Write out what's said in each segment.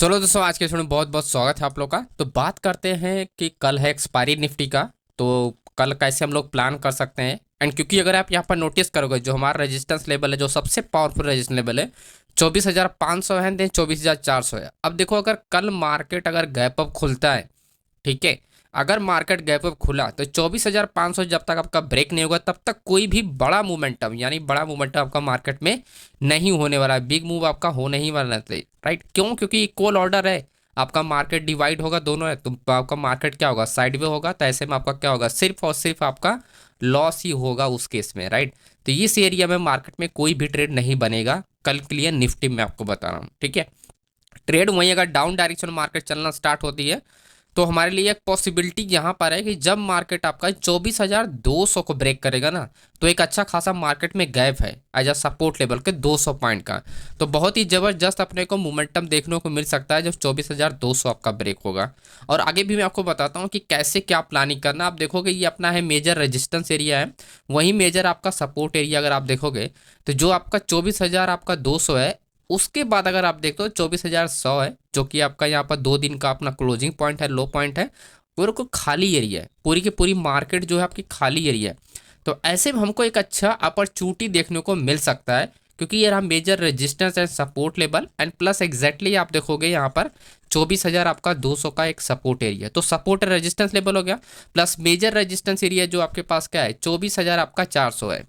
चलो दोस्तों, आज के शो में बहुत बहुत स्वागत है आप लोग का। तो बात करते हैं कि कल है एक्सपायरी निफ्टी का। तो कल कैसे हम लोग प्लान कर सकते हैं। एंड क्योंकि अगर आप यहाँ पर नोटिस करोगे, जो हमारा रेजिस्टेंस लेवल है, जो सबसे पावरफुल रेजिस्टेंस लेवल है 24,500 है, देन 24,400 है। अब देखो, अगर कल मार्केट अगर गैप अप खुलता है, ठीक है, अगर मार्केट गैप अप खुला तो 24,500 जब तक आपका ब्रेक नहीं होगा तब तक कोई भी बड़ा मोमेंटम, यानी बड़ा मोमेंटम आपका मार्केट में नहीं होने वाला है। बिग मूव आपका होने ही वाला है। राइट, क्यों? क्योंकि इक्वल ऑर्डर है। आपका मार्केट डिवाइड होगा, दोनों है, तो आपका मार्केट क्या होगा, साइडवे होगा। तो ऐसे में आपका क्या होगा, सिर्फ और सिर्फ आपका लॉस ही होगा उस केस में। राइट, तो इस एरिया में मार्केट में कोई भी ट्रेड नहीं बनेगा कल के लिए। निफ्टी में आपको बता रहा हूँ, ठीक है। ट्रेड वहीं अगर डाउन डायरेक्शन मार्केट चलना स्टार्ट होती है तो हमारे लिए एक पॉसिबिलिटी यहाँ पर है कि जब मार्केट आपका 24,200 को ब्रेक करेगा ना, तो एक अच्छा खासा मार्केट में गैप है एज अ सपोर्ट लेवल के 200 पॉइंट का। तो बहुत ही ज़बरदस्त अपने को मोमेंटम देखने को मिल सकता है जब 24,200 आपका ब्रेक होगा। और आगे भी मैं आपको बताता हूँ कि कैसे क्या प्लानिंग करना। आप देखोगे ये अपना है मेजर रेजिस्टेंस एरिया है, वहीं मेजर आपका सपोर्ट एरिया अगर आप देखोगे तो जो आपका 24,000 आपका 200 है, उसके बाद अगर आप देखो 24,100 है, जो कि आपका यहाँ पर 2 दिन का अपना क्लोजिंग पॉइंट है, लो पॉइंट है। पूरा को खाली एरिया है, पूरी की पूरी मार्केट जो है आपकी खाली एरिया है। तो ऐसे में हमको एक अच्छा अपॉर्चुनिटी देखने को मिल सकता है, क्योंकि ये रहा major resistance and support level. And plus exactly आप देखोगे यहाँ पर 24,000 आपका 200 का एक सपोर्ट एरिया, तो सपोर्ट रेजिस्टेंस लेवल हो गया, प्लस मेजर रेजिस्टेंस एरिया जो आपके पास क्या है 24,000 आपका 400 है।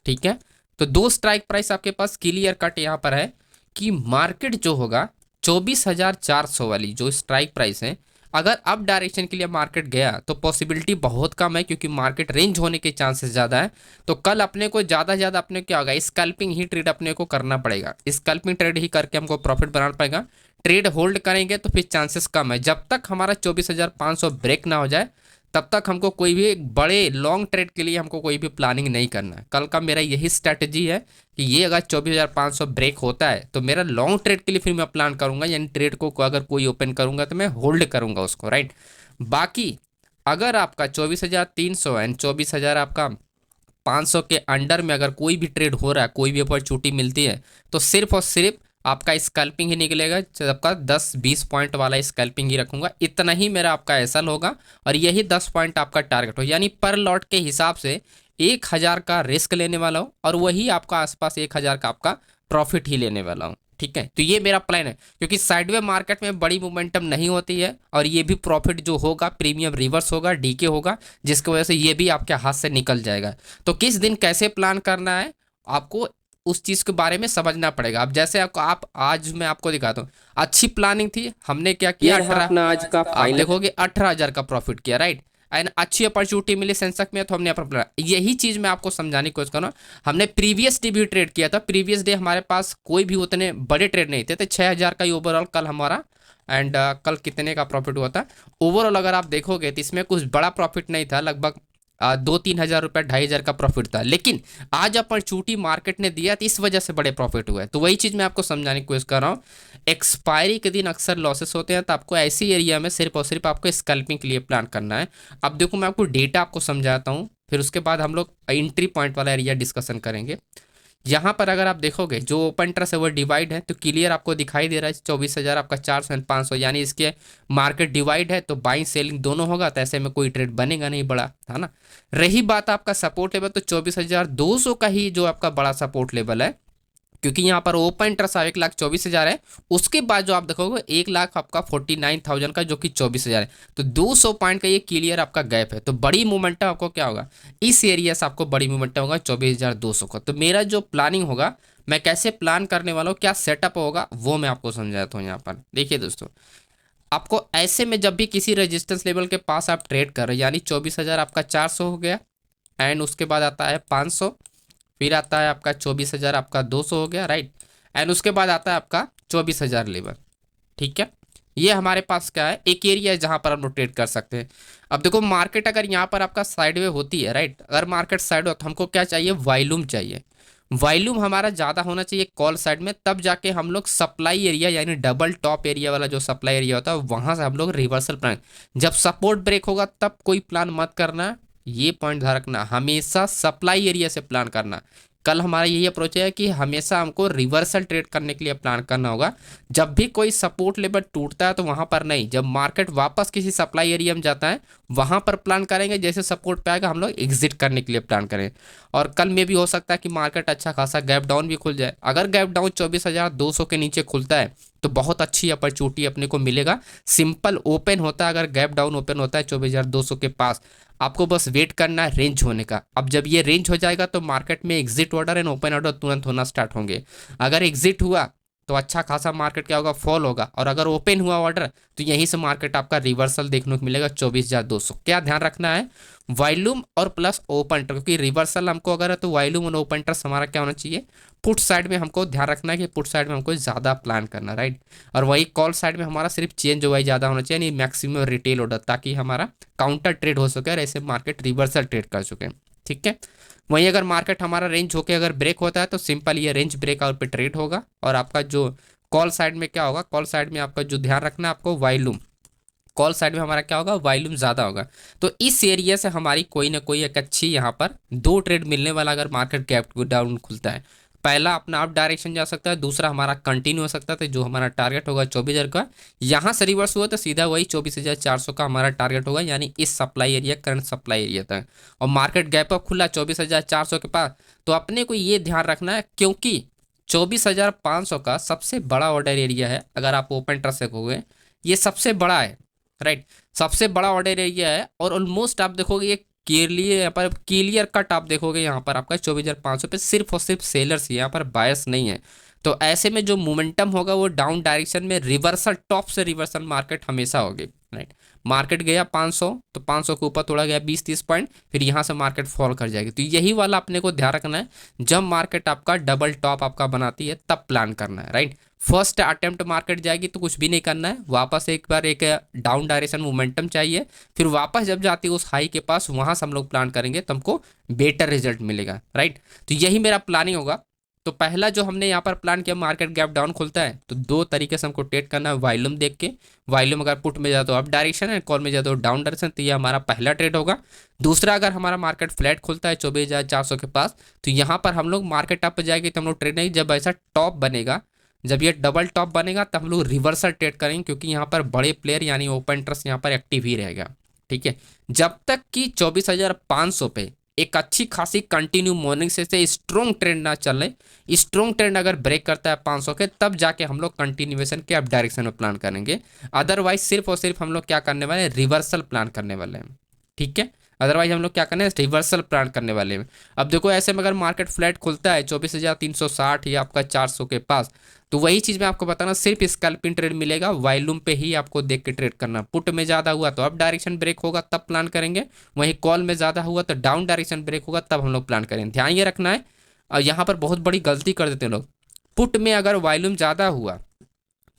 ठीक है, तो दो स्ट्राइक प्राइस आपके पास क्लियर कट यहाँ पर है कि मार्केट जो होगा 24,400 वाली जो स्ट्राइक प्राइस है, अगर अप डायरेक्शन के लिए मार्केट गया तो पॉसिबिलिटी बहुत कम है, क्योंकि मार्केट रेंज होने के चांसेस ज़्यादा है। तो कल अपने को ज़्यादा से ज़्यादा अपने क्या होगा, स्कैल्पिंग ही ट्रेड अपने को करना पड़ेगा। स्कैल्पिंग ट्रेड ही करके हमको प्रॉफिट बनाना पड़ेगा। ट्रेड होल्ड करेंगे तो फिर चांसेस कम है। जब तक हमारा 24,500 ब्रेक ना हो जाए तब तक हमको कोई भी एक बड़े लॉन्ग ट्रेड के लिए हमको कोई भी प्लानिंग नहीं करना है। कल का मेरा यही स्ट्रैटेजी है कि ये अगर 24,500 ब्रेक होता है तो मेरा लॉन्ग ट्रेड के लिए फिर मैं प्लान करूंगा, यानी ट्रेड को अगर कोई ओपन करूंगा तो मैं होल्ड करूंगा उसको। राइट, बाकी अगर आपका 24,300 एंड 24,000 आपका 500 के अंडर में अगर कोई भी ट्रेड हो रहा है, कोई भी अपॉर्चुनिटी मिलती है, तो सिर्फ और सिर्फ आपका स्कैल्पिंग ही निकलेगा। आपका 10-20 पॉइंट वाला स्कैल्पिंग ही रखूंगा, इतना ही मेरा आपका एसल होगा। और यही 10 पॉइंट आपका टारगेट हो, यानी पर लॉट के हिसाब से 1,000 का रिस्क लेने वाला हूँ और वही आपका आसपास 1,000 का आपका प्रॉफिट ही लेने वाला हूँ। ठीक है, तो ये मेरा प्लान है, क्योंकि साइडवे मार्केट में बड़ी मोमेंटम नहीं होती है और ये भी प्रॉफिट जो होगा प्रीमियम रिवर्स होगा, डीके होगा, जिसकी वजह से ये भी आपके हाथ से निकल जाएगा। तो किस दिन कैसे प्लान करना है आपको उस चीज़ के बारे में समझना पड़ेगा। अब जैसे आपको आप आज मैं आपको दिखाता हूँ, अच्छी प्लानिंग थी, हमने क्या ये किया रहा 18, अपना आज का आप फाइनल। देखोगे 18,000 का प्रॉफिट किया। राइट, एंड अच्छी अपॉर्चुनिटी मिली सेंसेक्स में तो हमने अपना, यही चीज़ मैं आपको समझाने की कोशिश कर रहा हूँ। हमने प्रीवियस डे भी ट्रेड किया था, प्रीवियस डे हमारे पास कोई भी उतने बड़े ट्रेड नहीं थे, तो 6,000 का ही ओवरऑल कल हमारा। एंड कल कितने का प्रॉफिट हुआ था ओवरऑल अगर आप देखोगे तो इसमें कुछ बड़ा प्रॉफिट नहीं था, लगभग 2-3 हज़ार रुपये, 2,500 का प्रॉफिट था। लेकिन आज अपॉर्चुनिटी मार्केट ने दिया तो इस वजह से बड़े प्रॉफिट हुए। तो वही चीज़ मैं आपको समझाने की कोशिश कर रहा हूँ। एक्सपायरी के दिन अक्सर लॉसेस होते हैं, तो आपको ऐसी एरिया में सिर्फ और सिर्फ आपको स्कैल्पिंग के लिए प्लान करना है। अब देखो, मैं आपको डेटा आपको समझाता हूँ, फिर उसके बाद हम लोग एंट्री पॉइंट वाला एरिया डिस्कशन करेंगे। यहाँ पर अगर आप देखोगे जो ओपन ट्रस्ट है वो डिवाइड है, तो क्लियर आपको दिखाई दे रहा है 24,000 आपका 400 एंड 500, यानी इसके मार्केट डिवाइड है तो बाइंग सेलिंग दोनों होगा, तो ऐसे में कोई ट्रेड बनेगा नहीं बड़ा, है ना। रही बात आपका सपोर्ट लेवल, तो 24,200 का ही जो आपका बड़ा सपोर्ट लेवल है, क्योंकि यहाँ पर ओपन इंटरेस्ट 1,24,000 है। उसके बाद जो आप देखोगे 1,00,000 आपका 49,000 का, जो कि 24,000 है। तो 200 पॉइंट का ये क्लियर आपका गैप है। तो बड़ी मूवमेंट आपको क्या होगा, इस एरिया से आपको बड़ी मूवमेंट होगा 24,200 का। तो मेरा जो प्लानिंग होगा, मैं कैसे प्लान करने वाला हूँ, क्या सेटअप होगा, वो मैं आपको समझाता हूँ। यहाँ पर देखिए दोस्तों, आपको ऐसे में जब भी किसी रेजिस्टेंस लेवल के पास आप ट्रेड कर रहे हैं, यानी 24,000 आपका 400 हो गया, एंड उसके बाद आता है 500, फिर आता है आपका 24,000 आपका 200 हो गया। राइट, एंड उसके बाद आता है आपका 24,000 लेवल। ठीक है, ये हमारे पास क्या है, एक एरिया है जहां पर हम लोग ट्रेड कर सकते हैं। अब देखो, मार्केट अगर यहाँ पर आपका साइडवे होती है, राइट, अगर मार्केट साइड हो तो हमको क्या चाहिए, वॉल्यूम चाहिए। वॉल्यूम हमारा ज़्यादा होना चाहिए कॉल साइड में, तब जाके हम लोग सप्लाई एरिया, यानी डबल टॉप एरिया वाला जो सप्लाई एरिया होता है वहां से हम लोग रिवर्सल प्लान। जब सपोर्ट ब्रेक होगा तब कोई प्लान मत करना, ये पॉइंट ध्यान रखना, हमेशा सप्लाई एरिया से प्लान करना। कल हमारा यही अप्रोच है कि हमेशा हमको रिवर्सल ट्रेड करने के लिए प्लान करना होगा। जब भी कोई सपोर्ट लेवल टूटता है तो वहां पर नहीं, जब मार्केट वापस किसी सप्लाई एरिया में जाता है वहां पर प्लान करेंगे, जैसे सपोर्ट पे आएगा हम लोग एग्जिट करने के लिए प्लान करें। और कल में भी हो सकता है कि मार्केट अच्छा खासा गैप डाउन भी खुल जाए। अगर गैप डाउन 24,200 के नीचे खुलता है तो बहुत अच्छी अपॉर्चुनिटी अपने को मिलेगा। सिंपल ओपन होता है, अगर गैप डाउन ओपन होता है 24,200 के पास, आपको बस वेट करना है रेंज होने का। अब जब ये रेंज हो जाएगा तो मार्केट में exit order and open order तुरंत होना स्टार्ट होंगे। अगर एग्जिट हुआ तो अच्छा खासा मार्केट क्या होगा, फॉल होगा। और अगर ओपन हुआ ऑर्डर तो यहीं से मार्केट आपका रिवर्सल देखने को मिलेगा 24,200। क्या ध्यान रखना है, वॉल्यूम और प्लस ओपन ट्रस्ट, क्योंकि रिवर्सल हमको अगर है तो वॉल्यूम और ओपन ट्रस्ट हमारा क्या होना चाहिए, पुट साइड में हमको ध्यान रखना है कि पुट साइड में हमको ज़्यादा प्लान करना, राइट। और वही कॉल साइड में हमारा सिर्फ चेंज हुआ ज़्यादा होना चाहिए, नहीं मैक्सिमम रिटेल ऑर्डर, ताकि हमारा काउंटर ट्रेड हो सके और ऐसे मार्केट रिवर्सल ट्रेड कर सके, ठीक है। वहीं अगर मार्केट हमारा रेंज होके अगर ब्रेक होता है तो सिंपल ये रेंज ब्रेकआउट पे ट्रेड होगा। और आपका जो कॉल साइड में क्या होगा, कॉल साइड में आपका जो ध्यान रखना है आपको, वॉल्यूम, कॉल साइड में हमारा क्या होगा, वॉल्यूम ज़्यादा होगा। तो इस एरिया से हमारी कोई ना कोई एक अच्छी यहाँ पर दो ट्रेड मिलने वाला, अगर मार्केट गैप डाउन खुलता है। पहला अपना अप डायरेक्शन जा सकता है, दूसरा हमारा कंटिन्यू हो सकता है, तो जो हमारा टारगेट होगा 24,000 का, यहाँ से रिवर्स हुआ तो सीधा वही 24,400 का हमारा टारगेट होगा, यानी इस supply area, current supply area तक। और मार्केट गैप अप खुला 24,400 के पास, तो अपने को ये ध्यान रखना है, क्योंकि 24,500 का सबसे बड़ा ऑर्डर एरिया है। अगर आप ओपन ट्रस्ट देखोगे ये सबसे बड़ा है, राइट, सबसे बड़ा ऑर्डर एरिया है। और ऑलमोस्ट आप देखोगे ये क्लियरली यहाँ पर क्लियर कट आप देखोगे यहाँ पर आपका 24,500 पे सिर्फ और सिर्फ सेलर्स, यहाँ पर बायर्स नहीं है। तो ऐसे में जो मोमेंटम होगा वो डाउन डायरेक्शन में रिवर्सल, टॉप से रिवर्सल मार्केट हमेशा होगी, राइट। मार्केट गया 500 तो 500 के ऊपर थोड़ा गया 20-30 पॉइंट, फिर यहाँ से मार्केट फॉल कर जाएगी। तो यही वाला अपने को ध्यान रखना है, जब मार्केट आपका डबल टॉप आपका बनाती है तब प्लान करना है, राइट। फर्स्ट अटेम्प्ट मार्केट जाएगी तो कुछ भी नहीं करना है, वापस एक बार एक डाउन डायरेक्शन मोमेंटम चाहिए, फिर वापस जब जाती है उस हाई के पास वहां से हम लोग प्लान करेंगे तो हमको बेटर रिजल्ट मिलेगा, राइट। तो यही मेरा प्लानिंग होगा। तो पहला जो हमने यहाँ पर प्लान किया, मार्केट गैप डाउन खुलता है तो दो तरीके से हमको ट्रेड करना है, वॉल्यूम देख के। वॉल्यूम अगर पुट में जाए तो अप डायरेक्शन है, कॉल में जाए तो डाउन डायरेक्शन, तो ये हमारा पहला ट्रेड होगा। दूसरा, अगर हमारा मार्केट फ्लैट खुलता है 24,400 के पास, तो यहाँ पर हम लोग मार्केट अप जाएगी तो हम लोग ट्रेड नहीं, जब ऐसा टॉप बनेगा, जब ये डबल टॉप बनेगा तब हम लोग रिवर्सल ट्रेड करेंगे, क्योंकि यहाँ पर बड़े प्लेयर यानी ओपन ट्रस्ट यहाँ पर एक्टिव ही रहेगा, ठीक है। जब तक कि 24,500 पे एक अच्छी खासी कंटिन्यू मॉर्निंग से स्ट्रॉन्ग ट्रेंड ना चले, स्ट्रॉन्ग ट्रेंड अगर ब्रेक करता है 500 के, तब जाके हम लोग कंटिन्यूएशन के अप डायरेक्शन में प्लान करेंगे। अदरवाइज सिर्फ और सिर्फ हम लोग क्या करने वाले हैं, रिवर्सल प्लान करने वाले हैं, ठीक है। अदरवाइज हम लोग क्या करने हैं, रिवर्सल प्लान करने वाले हैं। अब देखो ऐसे में अगर मार्केट फ्लैट खुलता है 24,360 या आपका 400 के पास, तो वही चीज़ मैं आपको बताना, सिर्फ स्कैल्पिंग ट्रेड मिलेगा, वॉल्यूम पे ही आपको देख के ट्रेड करना। पुट में ज़्यादा हुआ तो अप डायरेक्शन ब्रेक होगा तब प्लान करेंगे, वहीं कॉल में ज़्यादा हुआ तो डाउन डायरेक्शन ब्रेक होगा तब हम लोग प्लान करेंगे। ध्यान ये रखना है। और यहाँ पर बहुत बड़ी गलती कर देते हैं लोग, पुट में अगर वॉल्यूम ज़्यादा हुआ,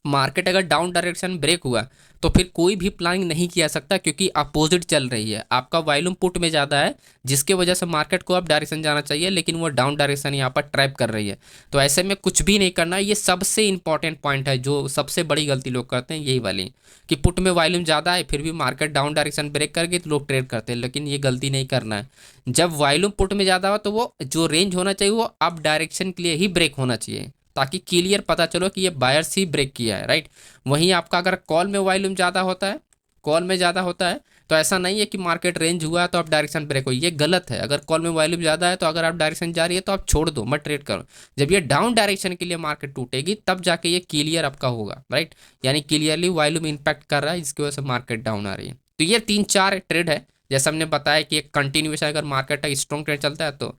मार्केट अगर डाउन डायरेक्शन ब्रेक हुआ, तो फिर कोई भी प्लानिंग नहीं किया सकता, क्योंकि अपोजिट चल रही है। आपका वॉल्यूम पुट में ज़्यादा है जिसके वजह से मार्केट को अप डायरेक्शन जाना चाहिए, लेकिन वो डाउन डायरेक्शन यहाँ पर ट्रैप कर रही है। तो ऐसे में कुछ भी नहीं करना। ये सबसे इंपॉर्टेंट पॉइंट है, जो सबसे बड़ी गलती लोग करते हैं यही वाली, कि पुट में वॉल्यूम ज़्यादा है फिर भी मार्केट डाउन डायरेक्शन ब्रेक कर गई तो लोग ट्रेड करते हैं, लेकिन ये गलती नहीं करना है। जब वॉल्यूम पुट में ज़्यादा हो तो वो जो रेंज होना चाहिए वो अप डायरेक्शन के लिए ही ब्रेक होना चाहिए, ताकि क्लियर पता चलो कि ये बायर्स ही ब्रेक किया है, राइट। वहीं आपका अगर कॉल में वॉल्यूम ज़्यादा होता है, कॉल में ज़्यादा होता है तो ऐसा नहीं है कि मार्केट रेंज हुआ तो आप डायरेक्शन ब्रेक हो, ये गलत है। अगर कॉल में वॉल्यूम ज़्यादा है तो अगर आप डायरेक्शन जा रही है तो आप छोड़ दो, मत ट्रेड करो। जब ये डाउन डायरेक्शन के लिए मार्केट टूटेगी तब जाके ये क्लियर आपका होगा, राइट, यानी क्लियरली वॉल्यूम इंपैक्ट कर रहा है, इसकी वजह से मार्केट डाउन आ रही है। तो ये 3-4 ट्रेड है, जैसा हमने बताया कि एक कंटिन्यूएशन, अगर मार्केट का स्ट्रॉन्ग ट्रेड चलता है तो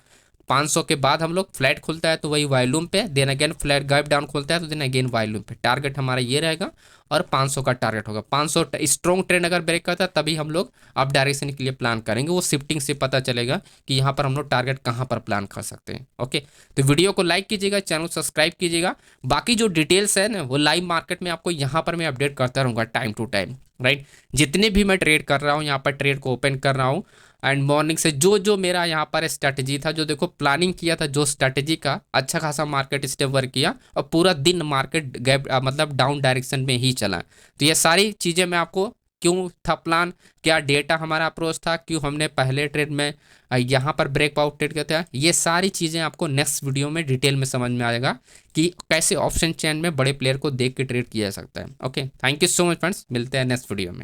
500 के बाद हम लोग फ्लैट खुलता है तो वही वॉल्यूम पे, then again flat gap down खुलता है तो देन अगेन वॉल्यूम पे। टारगेट हमारा ये रहेगा और 500 का टारगेट होगा। 500 स्ट्रॉन्ग ट्रेंड अगर ब्रेक करता है तभी हम लोग अप डायरेक्शन के लिए प्लान करेंगे, वो शिफ्टिंग से पता चलेगा कि यहाँ पर हम लोग टारगेट कहाँ पर प्लान कर सकते हैं। ओके, तो वीडियो को लाइक कीजिएगा, चैनल सब्सक्राइब कीजिएगा। बाकी जो डिटेल्स है ना वो लाइव मार्केट में आपको यहाँ पर मैं अपडेट करता रहूँगा टाइम टू टाइम, राइट। जितने भी मैं ट्रेड कर रहा हूँ यहाँ पर ट्रेड को ओपन कर रहा हूँ, एंड मॉर्निंग से जो जो मेरा यहाँ पर स्ट्रैटेजी था, जो देखो प्लानिंग किया था, जो स्ट्रैटेजी का अच्छा खासा मार्केट स्टेप वर्क किया और पूरा दिन मार्केट गैप मतलब डाउन डायरेक्शन में ही चला। तो ये सारी चीज़ें मैं आपको क्यों था प्लान, क्या डेटा हमारा अप्रोच था, क्यों हमने पहले ट्रेड में यहाँ पर ब्रेकआउट ट्रेड किया था, ये सारी चीज़ें आपको नेक्स्ट वीडियो में डिटेल में समझ में आएगा कि कैसे ऑप्शन चेन में बड़े प्लेयर को देख के ट्रेड किया जा सकता है। Okay, thank you so much friends, मिलते हैं नेक्स्ट वीडियो में।